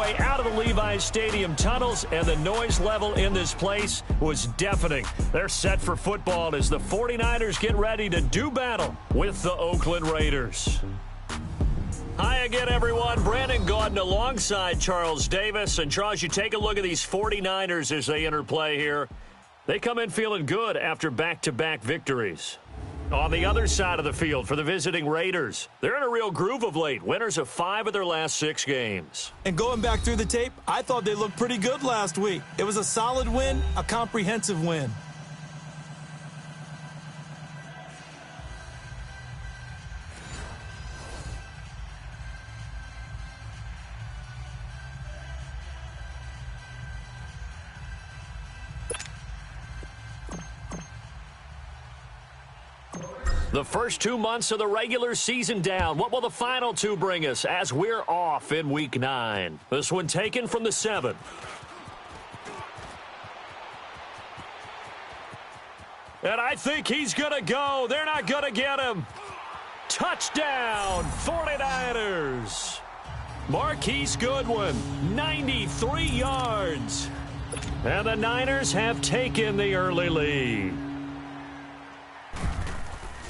way out of the Levi's Stadium tunnels, and the noise level in this place was deafening. They're set for football as the 49ers get ready to do battle with the Oakland Raiders. Hi again, everyone. Brandon Gaudin alongside Charles Davis. And Charles, you take a look at these 49ers as they enter play here. They come in feeling good after back-to-back victories. On the other side of the field for the visiting Raiders, they're in a real groove of late. Winners of 5 of their last 6 games. And going back through the tape, I thought they looked pretty good last week. It was a solid win, a comprehensive win. The first 2 months of the regular season down. What will the final 2 bring us as we're off in Week 9? This one taken from the 7. And I think he's going to go. They're not going to get him. Touchdown, 49ers. Marquise Goodwin, 93 yards. And the Niners have taken the early lead.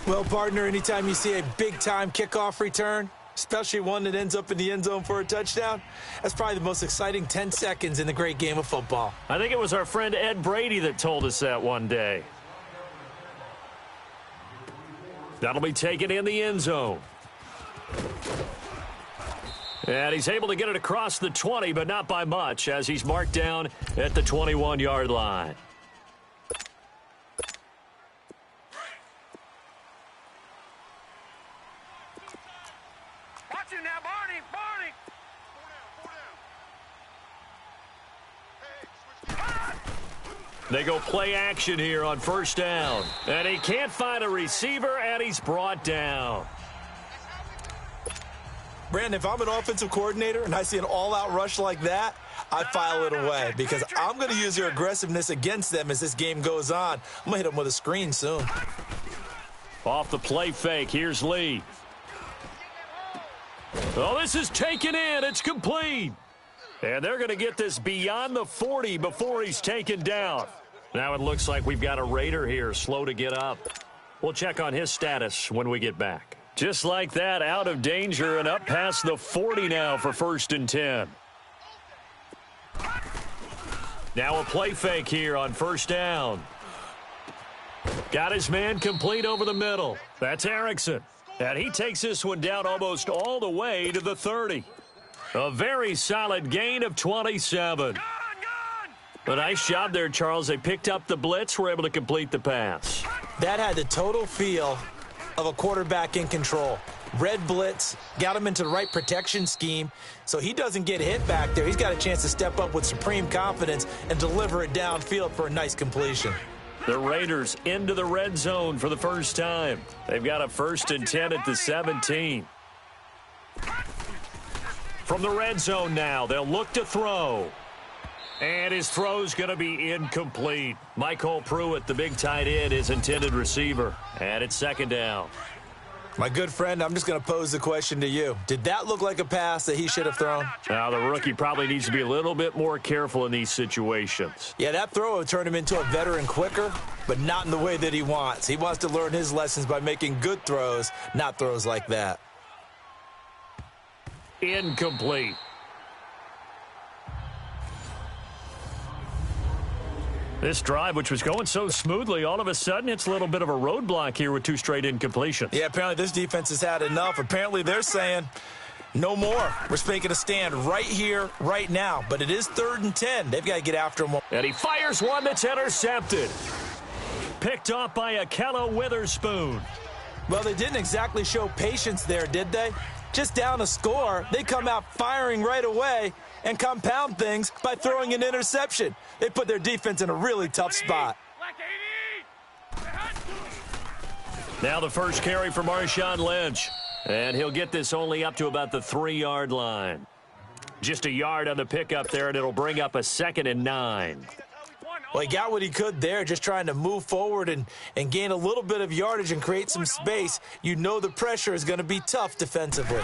Well, partner, anytime you see a big-time kickoff return, especially one that ends up in the end zone for a touchdown, that's probably the most exciting 10 seconds in the great game of football. I think it was our friend Ed Brady that told us that one day. That'll be taken in the end zone. And he's able to get it across the 20, but not by much, as he's marked down at the 21-yard line. They go play action here on first down. And he can't find a receiver, and he's brought down. Brandon, if I'm an offensive coordinator and I see an all-out rush like that, I file it away because I'm going to use your aggressiveness against them as this game goes on. I'm going to hit them with a screen soon. Off the play fake, here's Lee. Oh, this is taken in. It's complete. And they're going to get this beyond the 40 before he's taken down. Now it looks like we've got a Raider here slow to get up. We'll check on his status when we get back. Just like that, out of danger and up past the 40 now for 1st and 10. Now a play fake here on first down. Got his man complete over the middle. That's Erickson. And he takes this one down almost all the way to the 30. A very solid gain of 27. A nice job there, Charles. They picked up the blitz, were able to complete the pass. That had the total feel of a quarterback in control. Red blitz, got him into the right protection scheme, so he doesn't get hit back there. He's got a chance to step up with supreme confidence and deliver it downfield for a nice completion. The Raiders into the red zone for the first time. They've got a 1st and 10 at the 17. From the red zone now, they'll look to throw. And his throw's going to be incomplete. Michael Pruitt, the big tight end, is intended receiver. And it's 2nd down. My good friend, I'm just going to pose the question to you. Did that look like a pass that he should have thrown? Now, the rookie probably needs to be a little bit more careful in these situations. Yeah, that throw would turn him into a veteran quicker, but not in the way that he wants. He wants to learn his lessons by making good throws, not throws like that. Incomplete. This drive, which was going so smoothly, all of a sudden it's a little bit of a roadblock here with 2 straight incompletions. Yeah, apparently this defense has had enough. Apparently they're saying, no more. We're making a stand right here, right now. But it is 3rd and 10. They've got to get after him. And he fires one that's intercepted. Picked off by Akello Witherspoon. Well, they didn't exactly show patience there, did they? Just down a score, they come out firing right away and compound things by throwing an interception. They put their defense in a really tough spot. Now the first carry for Marshawn Lynch. And he'll get this only up to about the 3-yard line. Just a yard on the pickup there, and it'll bring up a 2nd and 9. Well, he got what he could there, just trying to move forward and gain a little bit of yardage and create some space. You know the pressure is going to be tough defensively.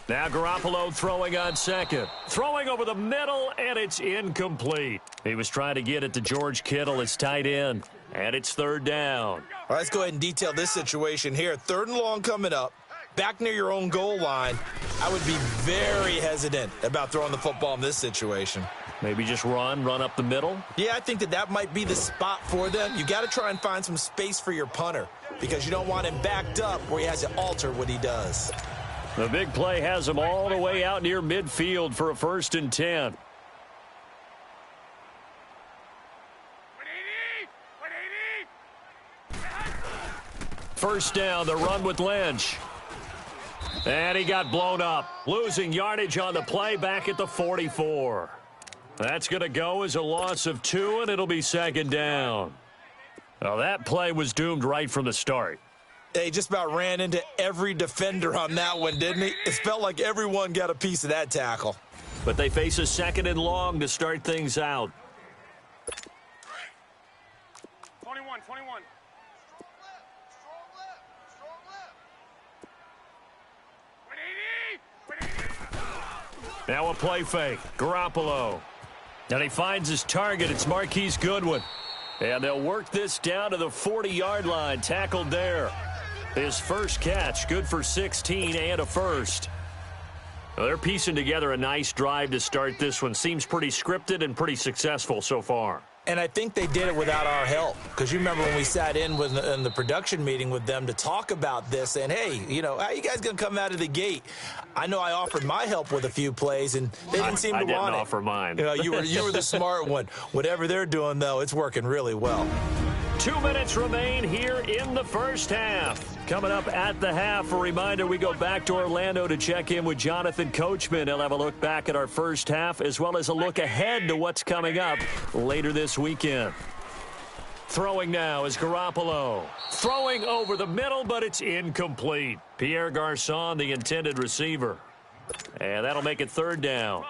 Now Garoppolo throwing on second. Throwing over the middle, and it's incomplete. He was trying to get it to George Kittle, his tight end, and it's third down. All right, let's go ahead and detail this situation here. 3rd and long coming up, back near your own goal line. I would be very hesitant about throwing the football in this situation. Maybe just run up the middle? Yeah, I think that might be the spot for them. You got to try and find some space for your punter because you don't want him backed up where he has to alter what he does. The big play has him all the way out near midfield for a 1st and 10. First down, the run with Lynch. And he got blown up. Losing yardage on the play back at the 44. That's going to go as a loss of 2, and it'll be 2nd down. Well, that play was doomed right from the start. He just about ran into every defender on that one, didn't he? It felt like everyone got a piece of that tackle. But they face a 2nd and long to start things out. 21. Now a play fake. Garoppolo. And he finds his target. It's Marquise Goodwin. And they'll work this down to the 40-yard line. Tackled there. His first catch, good for 16 and a first. Well, they're piecing together a nice drive to start this one. Seems pretty scripted and pretty successful so far. And I think they did it without our help. Because you remember when we sat in the production meeting with them to talk about this. And, hey, you know, how are you guys going to come out of the gate? I know I offered my help with a few plays, and they didn't seem to want it. I didn't offer mine. You know, you were the smart one. Whatever they're doing, though, it's working really well. 2 minutes remain here in the first half. Coming up at the half, a reminder, we go back to Orlando to check in with Jonathan Coachman. He'll have a look back at our first half as well as a look ahead to what's coming up later this weekend. Throwing now is Garoppolo. Throwing over the middle, but it's incomplete. Pierre Garçon, the intended receiver. And that'll make it 3rd down.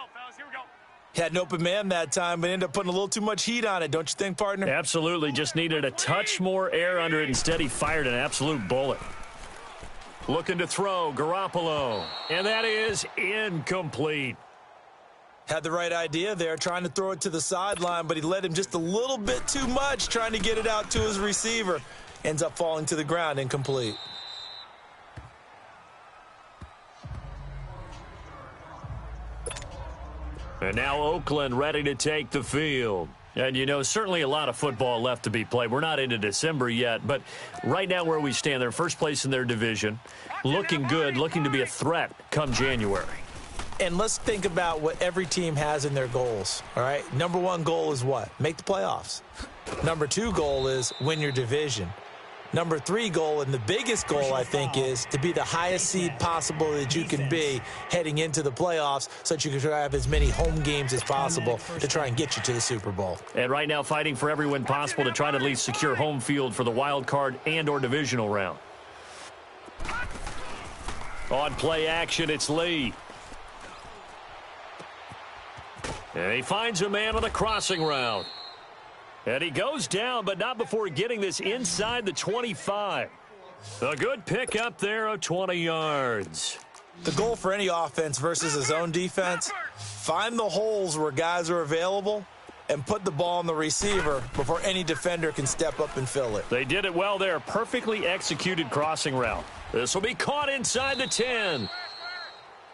Had an open man that time, but ended up putting a little too much heat on it, don't you think, partner? Absolutely. Just needed a touch more air under it. Instead, he fired an absolute bullet. Looking to throw, Garoppolo. And that is incomplete. Had the right idea there, trying to throw it to the sideline, but he led him just a little bit too much, trying to get it out to his receiver. Ends up falling to the ground, incomplete. And now Oakland ready to take the field. And, you know, certainly a lot of football left to be played. We're not into December yet, but right now where we stand, they're first place in their division, looking good, looking to be a threat come January. And let's think about what every team has in their goals, all right? Number 1 goal is what? Make the playoffs. Number 2 goal is win your division. Number 3 goal, and the biggest goal, I think, is to be the highest seed possible that you can be heading into the playoffs so that you can try to have as many home games as possible to try and get you to the Super Bowl. And right now fighting for every win possible to try to at least secure home field for the wild card and or divisional round. On play action, it's Lee. And he finds a man on a crossing route. And he goes down, but not before getting this inside the 25. A good pick up there of 20 yards. The goal for any offense versus a zone defense, find the holes where guys are available and put the ball on the receiver before any defender can step up and fill it. They did it well there. Perfectly executed crossing route. This will be caught inside the 10.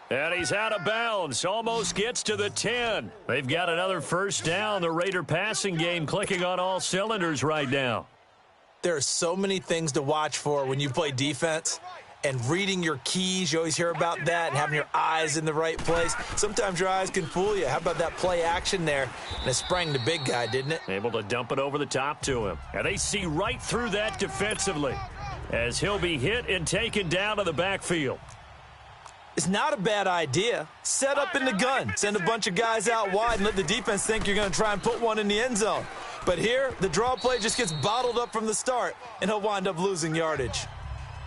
And he's out of bounds. Almost gets to the 10. They've got another first down. The Raider passing game clicking on all cylinders right now. There are so many things to watch for when you play defense. And reading your keys, you always hear about that, and having your eyes in the right place. Sometimes your eyes can fool you. How about that play action there? And it sprang the big guy, didn't it? Able to dump it over the top to him. And they see right through that defensively as he'll be hit and taken down to the backfield. It's not a bad idea. Set up in the gun. Send a bunch of guys out wide and let the defense think you're going to try and put one in the end zone. But here, the draw play just gets bottled up from the start, and he'll wind up losing yardage.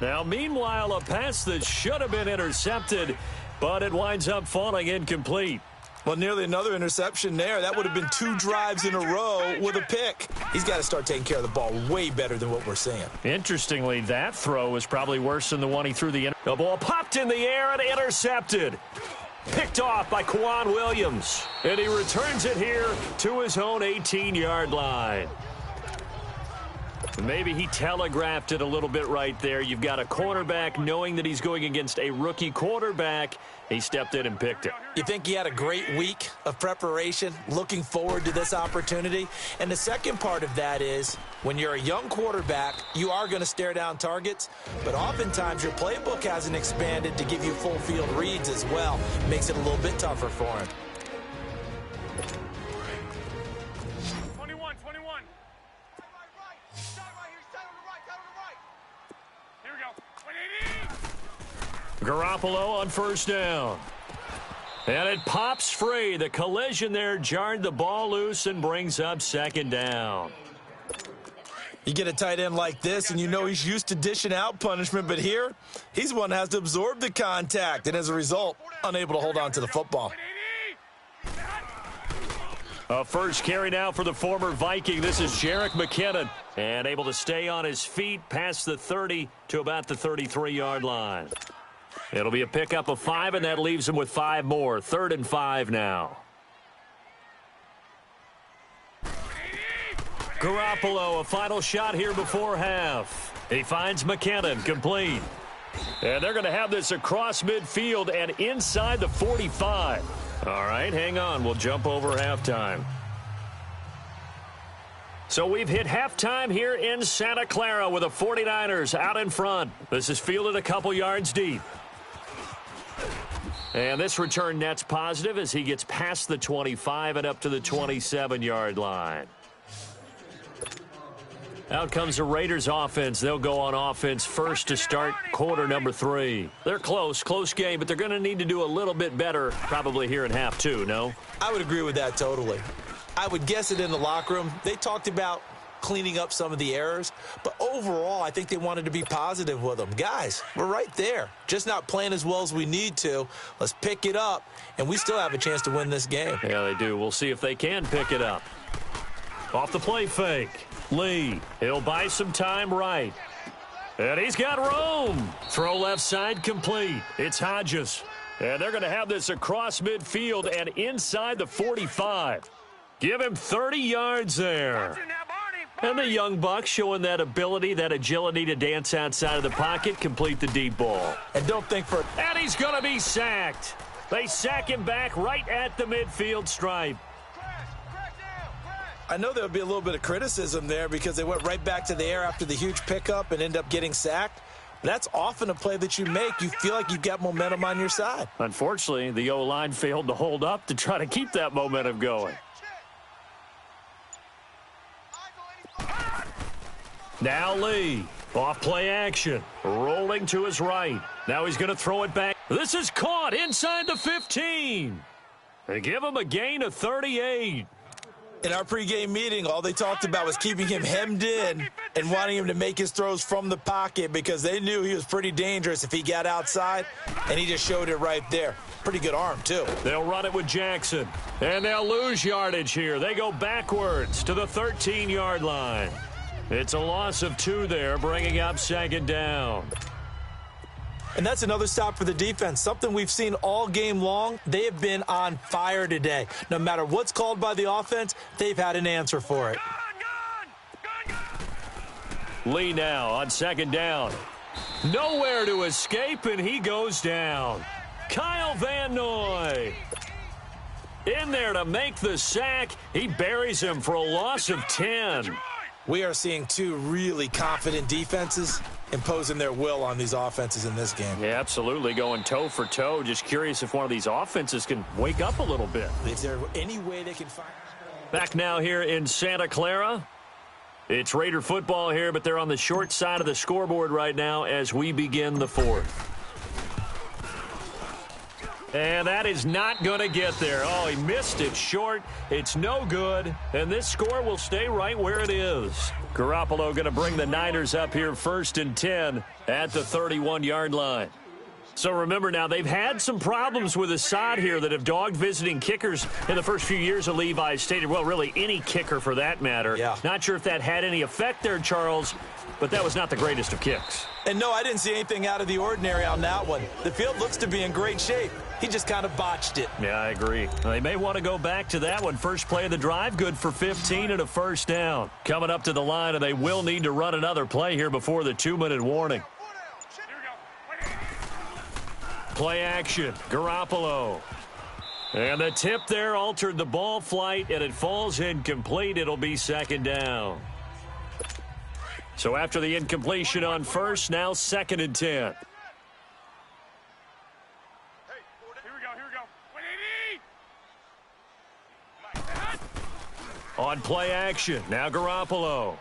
Now, meanwhile, a pass that should have been intercepted, but it winds up falling incomplete. Well, nearly another interception there. That would have been 2 drives in a row with a pick. He's got to start taking care of the ball way better than what we're seeing. Interestingly, that throw was probably worse than the one he threw the ball popped in the air and intercepted. Picked off by Quan Williams. And he returns it here to his own 18-yard line. Maybe he telegraphed it a little bit right there. You've got a cornerback knowing that he's going against a rookie quarterback. He stepped in and picked it. You think he had a great week of preparation, looking forward to this opportunity? And the second part of that is, when you're a young quarterback, you are going to stare down targets, but oftentimes your playbook hasn't expanded to give you full field reads as well. Makes it a little bit tougher for him. 21. Here we go. 180. Garoppolo on first down. And it pops free. The collision there jarred the ball loose and brings up second down. You get a tight end like this, and you know he's used to dishing out punishment, but here, he's one that has to absorb the contact, and as a result, unable to hold on to the football. A first carry now for the former Viking. This is Jerick McKinnon, and able to stay on his feet past the 30 to about the 33-yard line. It'll be a pickup of 5, and that leaves him with 5 more. 3rd and 5 now. Garoppolo, a final shot here before half. He finds McKinnon, complete. And they're going to have this across midfield and inside the 45. All right, hang on. We'll jump over halftime. So we've hit halftime here in Santa Clara with the 49ers out in front. This is fielded a couple yards deep. And this return net's positive as he gets past the 25 and up to the 27-yard line. Out comes the Raiders offense. They'll go on offense first to start quarter number 3. They're close game, but they're going to need to do a little bit better probably here in half 2, no? I would agree with that totally. I would guess it in the locker room. They talked about cleaning up some of the errors, but overall, I think they wanted to be positive with them. Guys, we're right there. Just not playing as well as we need to. Let's pick it up, and we still have a chance to win this game. Yeah, they do. We'll see if they can pick it up. Off the play fake. Lee, he'll buy some time right. And he's got room. Throw left side complete. It's Hodges. And they're going to have this across midfield and inside the 45. Give him 30 yards there. And the young buck showing that ability, that agility to dance outside of the pocket, complete the deep ball. And don't think for... And he's going to be sacked. They sack him back right at the midfield stripe. I know there'll be a little bit of criticism there because they went right back to the air after the huge pickup and end up getting sacked. That's often a play that you make. You feel like you've got momentum on your side. Unfortunately, the O-line failed to hold up to try to keep that momentum going. Now Lee, off play action, rolling to his right. Now he's going to throw it back. This is caught inside the 15. They give him a gain of 38. In our pregame meeting, all they talked about was keeping him hemmed in and wanting him to make his throws from the pocket because they knew he was pretty dangerous if he got outside, and he just showed it right there. Pretty good arm, too. They'll run it with Jackson, and they'll lose yardage here. They go backwards to the 13-yard line. It's a loss of 2 there, bringing up second down. And that's another stop for the defense. Something we've seen all game long. They have been on fire today. No matter what's called by the offense, they've had an answer for it. Lee now on second down. Nowhere to escape, and he goes down. Kyle Van Noy in there to make the sack. He buries him for a loss of 10. We are seeing 2 really confident defenses imposing their will on these offenses in this game. Yeah, absolutely, going toe for toe. Just curious if one of these offenses can wake up a little bit. Is there any way they can find... Back now here in Santa Clara. It's Raider football here, but they're on the short side of the scoreboard right now as we begin the 4th. And that is not going to get there. Oh, he missed it short. It's no good. And this score will stay right where it is. Garoppolo going to bring the Niners up here 1st and 10 at the 31-yard line. So remember now, they've had some problems with Assad here that have dogged visiting kickers in the first few years of Levi stated. Well, really any kicker for that matter. Yeah. Not sure if that had any effect there, Charles, but that was not the greatest of kicks. And no, I didn't see anything out of the ordinary on that one. The field looks to be in great shape. He just kind of botched it. Yeah, I agree. They may want to go back to that one. First play of the drive, good for 15 and a first down. Coming up to the line, and they will need to run another play here before the 2-minute warning. Play action, Garoppolo. And the tip there altered the ball flight, and it falls incomplete. It'll be second down. So after the incompletion on first, now 2nd and 10. Here we go. On play action, now Garoppolo.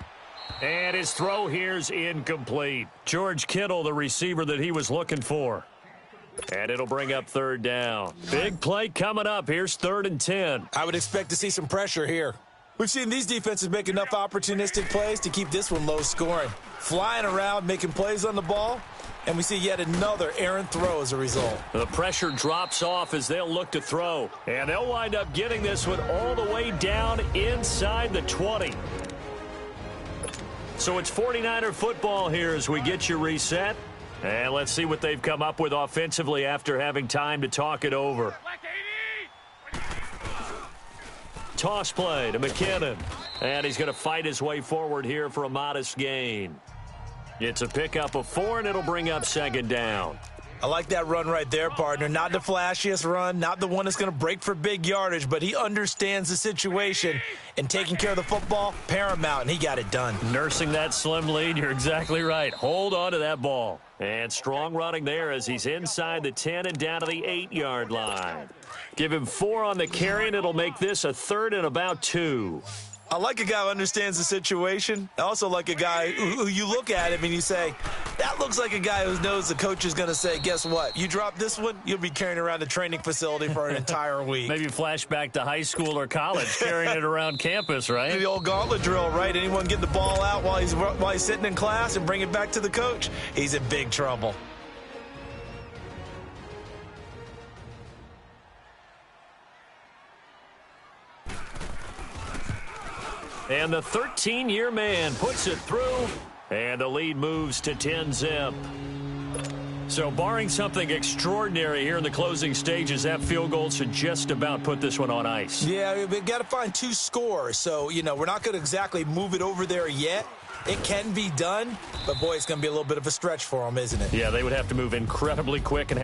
And his throw here's incomplete. George Kittle, the receiver that he was looking for. And it'll bring up 3rd down. Big play coming up. Here's 3rd and 10. I would expect to see some pressure here. We've seen these defenses make enough opportunistic plays to keep this one low scoring. Flying around, making plays on the ball, and we see yet another errant throw as a result. The pressure drops off as they'll look to throw. And they'll wind up getting this one all the way down inside the 20. So it's 49er football here as we get you reset. And let's see what they've come up with offensively after having time to talk it over. Toss play to McKinnon. And he's going to fight his way forward here for a modest gain. It's a pickup of 4, and it'll bring up 2nd down. I like that run right there, partner. Not the flashiest run, not the one that's going to break for big yardage, but he understands the situation, and taking care of the football, paramount, and he got it done. Nursing that slim lead, you're exactly right. Hold on to that ball. And strong running there as he's inside the 10 and down to the 8-yard line. Give him 4 on the carry, and it'll make this a 3rd and about 2. I like a guy who understands the situation. I also like a guy who you look at him and you say, that looks like a guy who knows the coach is going to say, guess what? You drop this one, you'll be carrying around the training facility for an entire week. Maybe flashback to high school or college, carrying it around campus, right? The old gauntlet drill, right? Anyone get the ball out while he's sitting in class and bring it back to the coach, he's in big trouble. And the 13-year man puts it through, and the lead moves to 10-zip. So barring something extraordinary here in the closing stages, that field goal should just about put this one on ice. Yeah, we've got to find 2 scores. So, we're not going to exactly move it over there yet. It can be done, but, boy, it's going to be a little bit of a stretch for them, isn't it? Yeah, they would have to move incredibly quick and